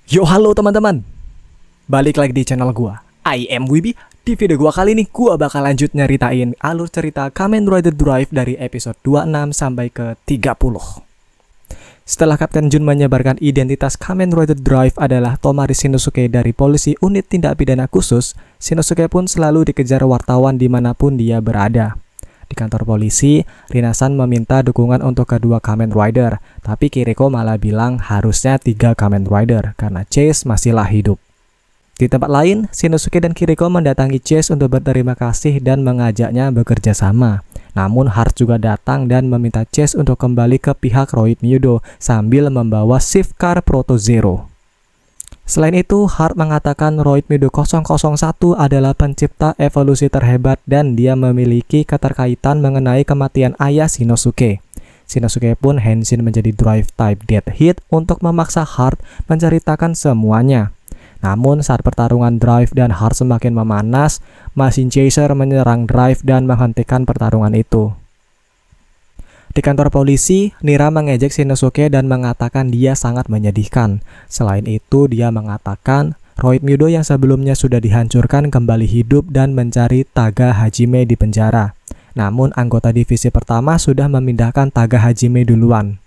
Yo halo teman-teman, balik lagi di channel gua, I am Wibi. Di video gua kali ini gua bakal lanjut nyeritain alur cerita Kamen Rider Drive dari episode 26 sampai ke 30. Setelah Kapten Jun menyebarkan identitas Kamen Rider Drive adalah Tomari Shinosuke dari polisi unit tindak pidana khusus, Shinosuke pun selalu dikejar wartawan dimanapun dia berada. Di kantor polisi, Rina-san meminta dukungan untuk kedua Kamen Rider, tapi Kiriko malah bilang harusnya 3 Kamen Rider karena Chase masihlah hidup. Di tempat lain, Shinosuke dan Kiriko mendatangi Chase untuk berterima kasih dan mengajaknya bekerja sama. Namun Heart juga datang dan meminta Chase untuk kembali ke pihak Roid Myudo sambil membawa Shift Car Proto Zero. Selain itu, Heart mengatakan Roid Myudo 001 adalah pencipta evolusi terhebat dan dia memiliki keterkaitan mengenai kematian ayah Shinosuke. Shinosuke pun henshin menjadi Drive Type Dead Hit untuk memaksa Heart menceritakan semuanya. Namun saat pertarungan Drive dan Heart semakin memanas, Machine Chaser menyerang Drive dan menghentikan pertarungan itu. Di kantor polisi, Nira mengejek Shinosuke dan mengatakan dia sangat menyedihkan. Selain itu, dia mengatakan Roid Myudo yang sebelumnya sudah dihancurkan kembali hidup dan mencari Taga Hajime di penjara. Namun, anggota divisi pertama sudah memindahkan Taga Hajime duluan.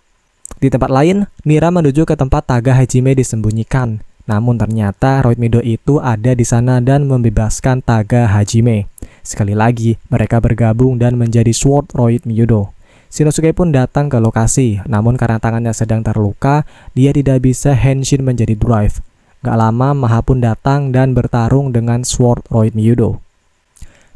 Di tempat lain, Nira menuju ke tempat Taga Hajime disembunyikan. Namun ternyata Roid Myudo itu ada di sana dan membebaskan Taga Hajime. Sekali lagi, mereka bergabung dan menjadi Sword Roid Myudo. Shinosuke pun datang ke lokasi, namun karena tangannya sedang terluka, dia tidak bisa henshin menjadi Drive. Gak lama, Maha pun datang dan bertarung dengan Sword Roid Myudo.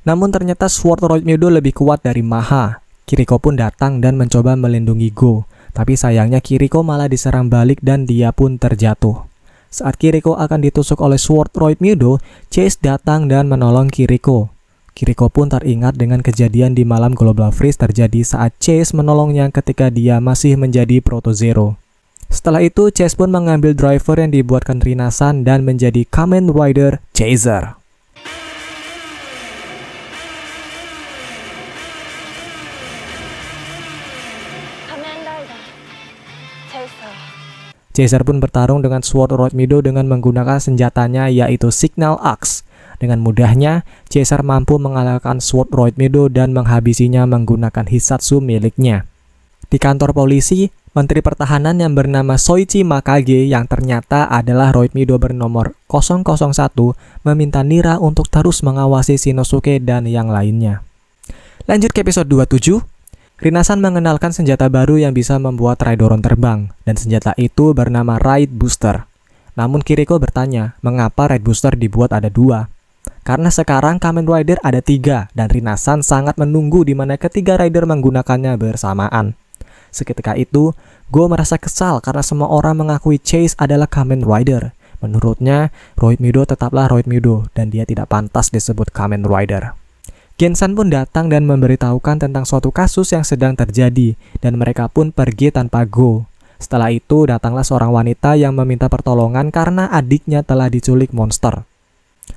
Namun ternyata Sword Roid Myudo lebih kuat dari Maha. Kiriko pun datang dan mencoba melindungi Go, tapi sayangnya Kiriko malah diserang balik dan dia pun terjatuh. Saat Kiriko akan ditusuk oleh Sword Roid Myudo, Chase datang dan menolong Kiriko. Kiriko pun teringat dengan kejadian di malam Global Freeze terjadi saat Chase menolongnya ketika dia masih menjadi Proto Zero. Setelah itu, Chase pun mengambil driver yang dibuatkan Rina-san dan menjadi Kamen Rider Chaser. Chaser pun bertarung dengan Sword Roid Myudo dengan menggunakan senjatanya yaitu Signal Axe. Dengan mudahnya, Chaser mampu mengalahkan Sword Roid Myudo dan menghabisinya menggunakan Hisatsu miliknya. Di kantor polisi, Menteri Pertahanan yang bernama Soichi Makage yang ternyata adalah Roid Myudo bernomor 001 meminta Nira untuk terus mengawasi Shinosuke dan yang lainnya. Lanjut ke episode 27. Rina-san mengenalkan senjata baru yang bisa membuat Raidoron terbang, dan senjata itu bernama Raid Booster. Namun Kiriko bertanya, mengapa Raid Booster dibuat ada 2? Karena sekarang Kamen Rider ada 3, dan Rina-san sangat menunggu di mana ketiga rider menggunakannya bersamaan. Seketika itu, Go merasa kesal karena semua orang mengakui Chase adalah Kamen Rider. Menurutnya, Roid Myudo tetaplah Roid Myudo, dan dia tidak pantas disebut Kamen Rider. Gensan pun datang dan memberitahukan tentang suatu kasus yang sedang terjadi, dan mereka pun pergi tanpa Go. Setelah itu, datanglah seorang wanita yang meminta pertolongan karena adiknya telah diculik monster.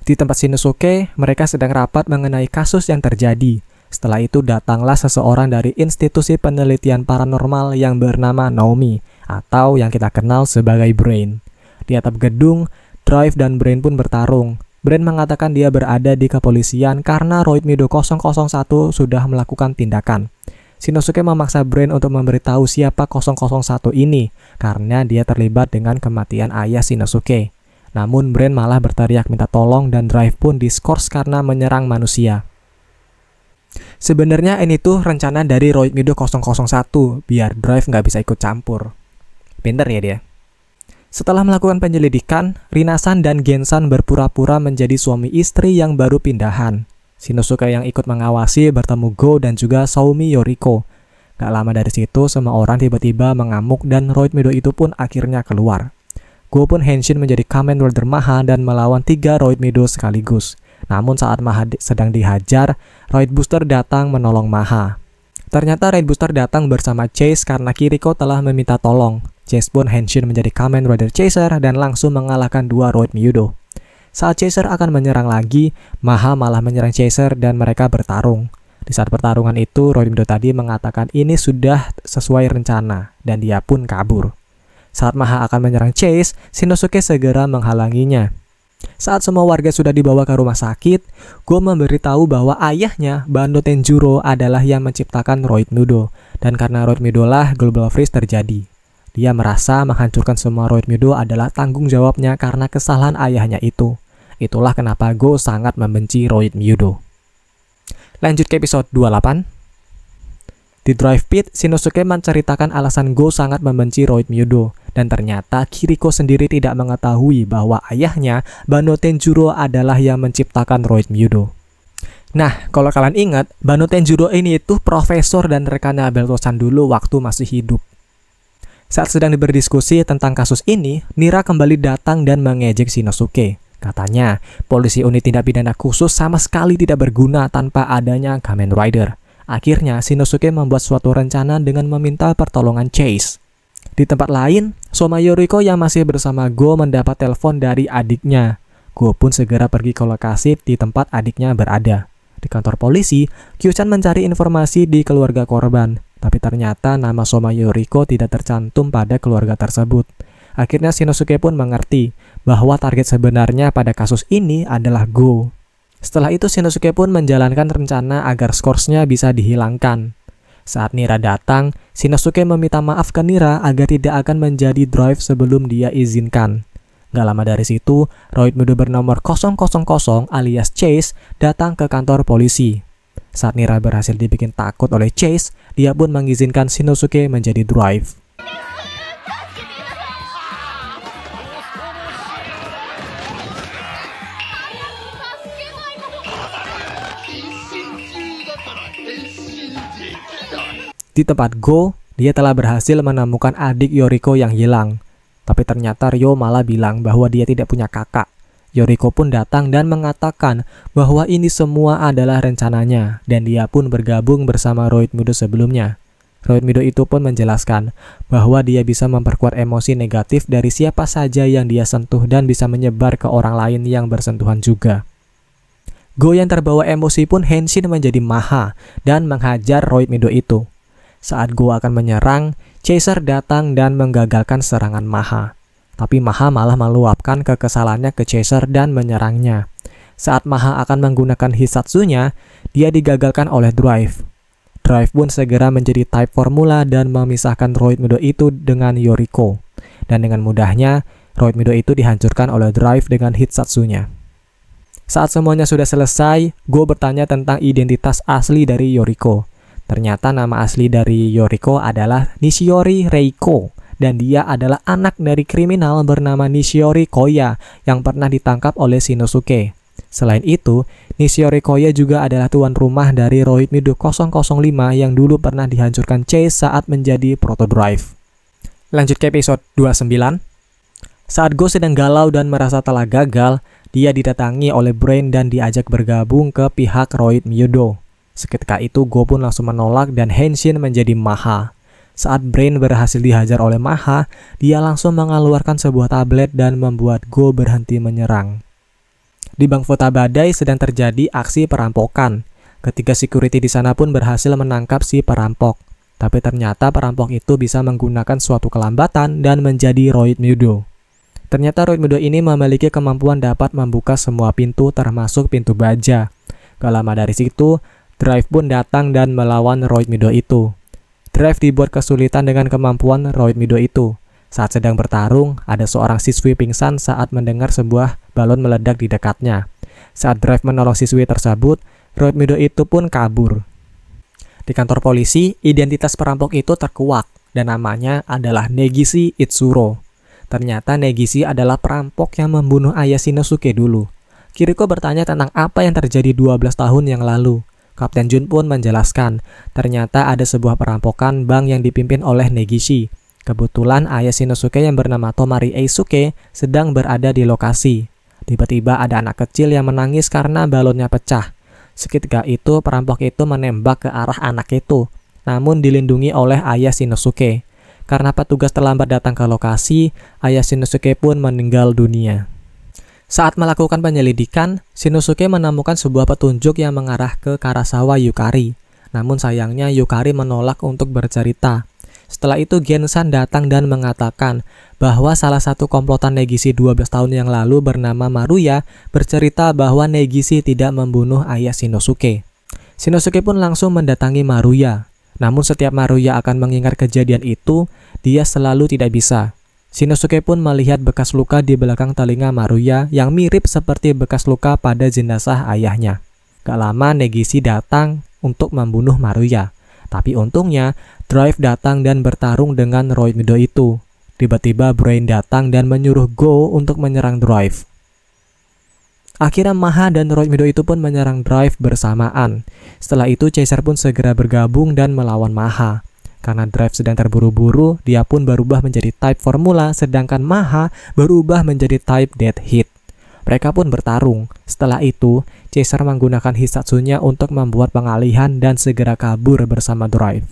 Di tempat Shinosuke, mereka sedang rapat mengenai kasus yang terjadi. Setelah itu, datanglah seseorang dari institusi penelitian paranormal yang bernama Naomi, atau yang kita kenal sebagai Brain. Di atap gedung, Drive dan Brain pun bertarung. Brain mengatakan dia berada di kepolisian karena Roid Myudo 001 sudah melakukan tindakan. Shinosuke memaksa Brain untuk memberitahu siapa 001 ini karena dia terlibat dengan kematian ayah Shinosuke. Namun Brain malah berteriak minta tolong dan Drive pun diskors karena menyerang manusia. Sebenarnya ini tuh rencana dari Roid Myudo 001 biar Drive nggak bisa ikut campur. Pinter ya dia. Setelah melakukan penyelidikan, Rina-san dan Gensan berpura-pura menjadi suami istri yang baru pindahan. Shinosuke yang ikut mengawasi bertemu Go dan juga Saomi Yoriko. Gak lama dari situ, semua orang tiba-tiba mengamuk dan Roid Myudo itu pun akhirnya keluar. Go pun henshin menjadi Kamen Rider Maha dan melawan 3 Roid Myudo sekaligus. Namun saat Maha sedang dihajar, Raid Booster datang menolong Maha. Ternyata Raid Booster datang bersama Chase karena Kiriko telah meminta tolong. Chase pun henshin menjadi Kamen Rider Chaser dan langsung mengalahkan 2 Roid Myudo. Saat Chaser akan menyerang lagi, Maha malah menyerang Chaser dan mereka bertarung. Di saat pertarungan itu, Roid Myudo tadi mengatakan ini sudah sesuai rencana dan dia pun kabur. Saat Maha akan menyerang Chase, Shinosuke segera menghalanginya. Saat semua warga sudah dibawa ke rumah sakit, Go memberitahu bahwa ayahnya, Bando Tenjuro, adalah yang menciptakan Roid Mudo. Dan karena Roid Mudo lah Global Freeze terjadi. Dia merasa menghancurkan semua Roid Mudo adalah tanggung jawabnya karena kesalahan ayahnya itu. Itulah kenapa Go sangat membenci Roid Mudo. Lanjut ke episode 28. Di Drive Pit, Shinosuke menceritakan alasan Go sangat membenci Roid Mudo. Dan ternyata Kiriko sendiri tidak mengetahui bahwa ayahnya, Bando Tenjuro, adalah yang menciptakan Roid Mudo. Nah, kalau kalian ingat, Bando Tenjuro ini itu profesor dan rekannya Beltosan dulu waktu masih hidup. Saat sedang berdiskusi tentang kasus ini, Nira kembali datang dan mengejek Shinosuke. Katanya, polisi unit tindak pidana khusus sama sekali tidak berguna tanpa adanya Kamen Rider. Akhirnya, Shinosuke membuat suatu rencana dengan meminta pertolongan Chase. Di tempat lain, Soma Yoriko yang masih bersama Go mendapat telepon dari adiknya. Go pun segera pergi ke lokasi di tempat adiknya berada. Di kantor polisi, Kyu-chan mencari informasi di keluarga korban. Tapi ternyata nama Soma Yoriko tidak tercantum pada keluarga tersebut. Akhirnya Shinosuke pun mengerti bahwa target sebenarnya pada kasus ini adalah Go. Setelah itu Shinosuke pun menjalankan rencana agar Scourge-nya bisa dihilangkan. Saat Nira datang, Shinosuke meminta maaf ke Nira agar tidak akan menjadi drive sebelum dia izinkan. Gak lama dari situ, Roid Mudo bernomor 000 alias Chase datang ke kantor polisi. Saat Nira berhasil dibikin takut oleh Chase, dia pun mengizinkan Shinosuke menjadi drive. Di tempat Go, dia telah berhasil menemukan adik Yoriko yang hilang. Tapi ternyata Ryo malah bilang bahwa dia tidak punya kakak. Yoriko pun datang dan mengatakan bahwa ini semua adalah rencananya, dan dia pun bergabung bersama Roid Mudo sebelumnya. Roid Mudo itu pun menjelaskan bahwa dia bisa memperkuat emosi negatif dari siapa saja yang dia sentuh dan bisa menyebar ke orang lain yang bersentuhan juga. Go yang terbawa emosi pun henshin menjadi Maha dan menghajar Roid Mudo itu. Saat Go akan menyerang, Chaser datang dan menggagalkan serangan Maha. Tapi Maha malah meluapkan kekesalannya ke Chaser dan menyerangnya. Saat Maha akan menggunakan Hitsatsunya, dia digagalkan oleh Drive. Drive pun segera menjadi type formula dan memisahkan Roid Mudo itu dengan Yoriko. Dan dengan mudahnya, Roid Mudo itu dihancurkan oleh Drive dengan Hitsatsunya. Saat semuanya sudah selesai, Go bertanya tentang identitas asli dari Yoriko. Ternyata nama asli dari Yoriko adalah Nishiori Reiko, dan dia adalah anak dari kriminal bernama Nishiori Koya yang pernah ditangkap oleh Shinosuke. Selain itu, Nishiori Koya juga adalah tuan rumah dari Roid Mudo 005 yang dulu pernah dihancurkan Chase saat menjadi Proto Drive. Lanjut ke episode 29. Saat Go sedang galau dan merasa telah gagal, dia didatangi oleh Brain dan diajak bergabung ke pihak Roid Mudo. Seketika itu Go pun langsung menolak dan henshin menjadi Maha. Saat Brain berhasil dihajar oleh Maha, dia langsung mengeluarkan sebuah tablet dan membuat Go berhenti menyerang. Di Bank Fota Badai sedang terjadi aksi perampokan. Ketiga security di sana pun berhasil menangkap si perampok. Tapi ternyata perampok itu bisa menggunakan suatu kelambatan dan menjadi Roid Mudo. Ternyata Roid Mudo ini memiliki kemampuan dapat membuka semua pintu termasuk pintu baja. Gak lama dari situ, Drive pun datang dan melawan Roid Mudo itu. Drive dibuat kesulitan dengan kemampuan Roid Mudo itu. Saat sedang bertarung, ada seorang siswi pingsan saat mendengar sebuah balon meledak di dekatnya. Saat Drive menolong siswi tersebut, Roid Mudo itu pun kabur. Di kantor polisi, identitas perampok itu terkuak dan namanya adalah Negishi Itsuro. Ternyata Negishi adalah perampok yang membunuh ayah Shinosuke dulu. Kiriko bertanya tentang apa yang terjadi 12 tahun yang lalu. Kapten Jun pun menjelaskan, ternyata ada sebuah perampokan bank yang dipimpin oleh Negishi. Kebetulan ayah Shinosuke yang bernama Tomari Eisuke sedang berada di lokasi. Tiba-tiba ada anak kecil yang menangis karena balonnya pecah. Seketika itu perampok itu menembak ke arah anak itu, namun dilindungi oleh ayah Shinosuke. Karena petugas terlambat datang ke lokasi, ayah Shinosuke pun meninggal dunia. Saat melakukan penyelidikan, Shinosuke menemukan sebuah petunjuk yang mengarah ke Karasawa Yukari. Namun sayangnya Yukari menolak untuk bercerita. Setelah itu Gensan datang dan mengatakan bahwa salah satu komplotan Negishi 12 tahun yang lalu bernama Maruya bercerita bahwa Negishi tidak membunuh ayah Shinosuke. Shinosuke pun langsung mendatangi Maruya. Namun setiap Maruya akan mengingat kejadian itu, dia selalu tidak bisa. Shinosuke pun melihat bekas luka di belakang telinga Maruya yang mirip seperti bekas luka pada jenazah ayahnya. Gak lama Negishi datang untuk membunuh Maruya. Tapi untungnya, Drive datang dan bertarung dengan Roid Mido itu. Tiba-tiba Brain datang dan menyuruh Go untuk menyerang Drive. Akhirnya Maha dan Roid Mido itu pun menyerang Drive bersamaan. Setelah itu Chaser pun segera bergabung dan melawan Maha. Karena Drive sedang terburu-buru, dia pun berubah menjadi type formula, sedangkan Maha berubah menjadi type Dead Hit. Mereka pun bertarung. Setelah itu, Chaser menggunakan Hisatsunya untuk membuat pengalihan dan segera kabur bersama Drive.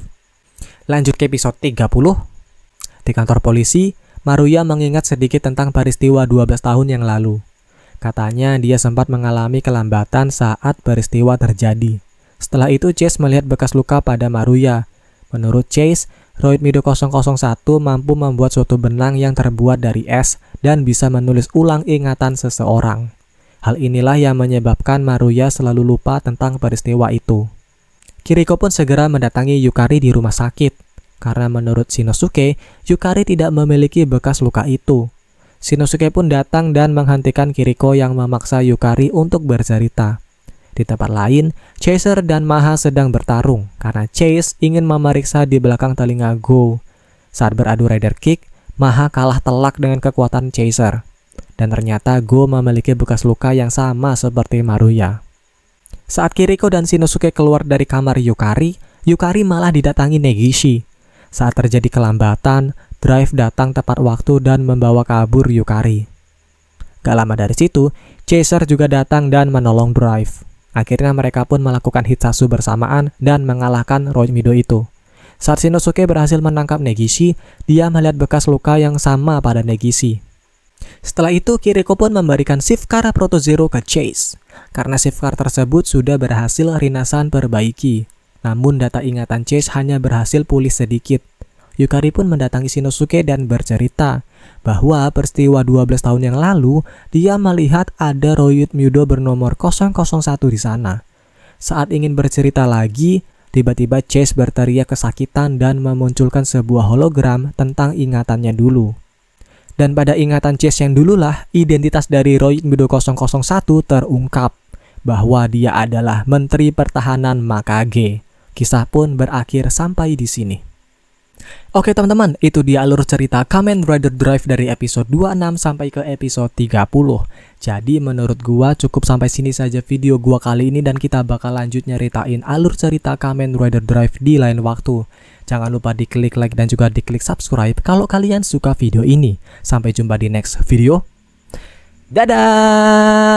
Lanjut ke episode 30. Di kantor polisi, Maruya mengingat sedikit tentang peristiwa 12 tahun yang lalu. Katanya dia sempat mengalami kelambatan saat peristiwa terjadi. Setelah itu Chase melihat bekas luka pada Maruya. Menurut Chase, Roid Mido 001 mampu membuat suatu benang yang terbuat dari es dan bisa menulis ulang ingatan seseorang. Hal inilah yang menyebabkan Maruya selalu lupa tentang peristiwa itu. Kiriko pun segera mendatangi Yukari di rumah sakit. Karena menurut Shinosuke, Yukari tidak memiliki bekas luka itu. Shinosuke pun datang dan menghentikan Kiriko yang memaksa Yukari untuk bercerita. Di tempat lain, Chaser dan Maha sedang bertarung karena Chase ingin memeriksa di belakang telinga Go. Saat beradu Rider Kick, Maha kalah telak dengan kekuatan Chaser. Dan ternyata Go memiliki bekas luka yang sama seperti Maruya. Saat Kiriko dan Shinosuke keluar dari kamar Yukari, Yukari malah didatangi Negishi. Saat terjadi kelambatan, Drive datang tepat waktu dan membawa kabur Yukari. Gak lama dari situ, Chaser juga datang dan menolong Drive. Akhirnya mereka pun melakukan Hitsatsu bersamaan dan mengalahkan Roid Mido itu. Saat Shinosuke berhasil menangkap Negishi, dia melihat bekas luka yang sama pada Negishi. Setelah itu, Kiriko pun memberikan Safecar Proto Zero ke Chase. Karena Safecar tersebut sudah berhasil Rinasan perbaiki. Namun data ingatan Chase hanya berhasil pulih sedikit. Yukari pun mendatangi Shinosuke dan bercerita bahwa peristiwa 12 tahun yang lalu dia melihat ada Roid Mido bernomor 001 di sana. Saat ingin bercerita lagi, tiba-tiba Chase berteriak kesakitan dan memunculkan sebuah hologram tentang ingatannya dulu. Dan pada ingatan Chase yang dululah identitas dari Roid Mido 001 terungkap bahwa dia adalah Menteri Pertahanan Makage. Kisah pun berakhir sampai di sini. Oke teman-teman, itu dia alur cerita Kamen Rider Drive dari episode 26 sampai ke episode 30. Jadi menurut gua cukup sampai sini saja video gua kali ini dan kita bakal lanjut nyeritain alur cerita Kamen Rider Drive di lain waktu. Jangan lupa diklik like dan juga diklik subscribe kalau kalian suka video ini. Sampai jumpa di next video. Dadah!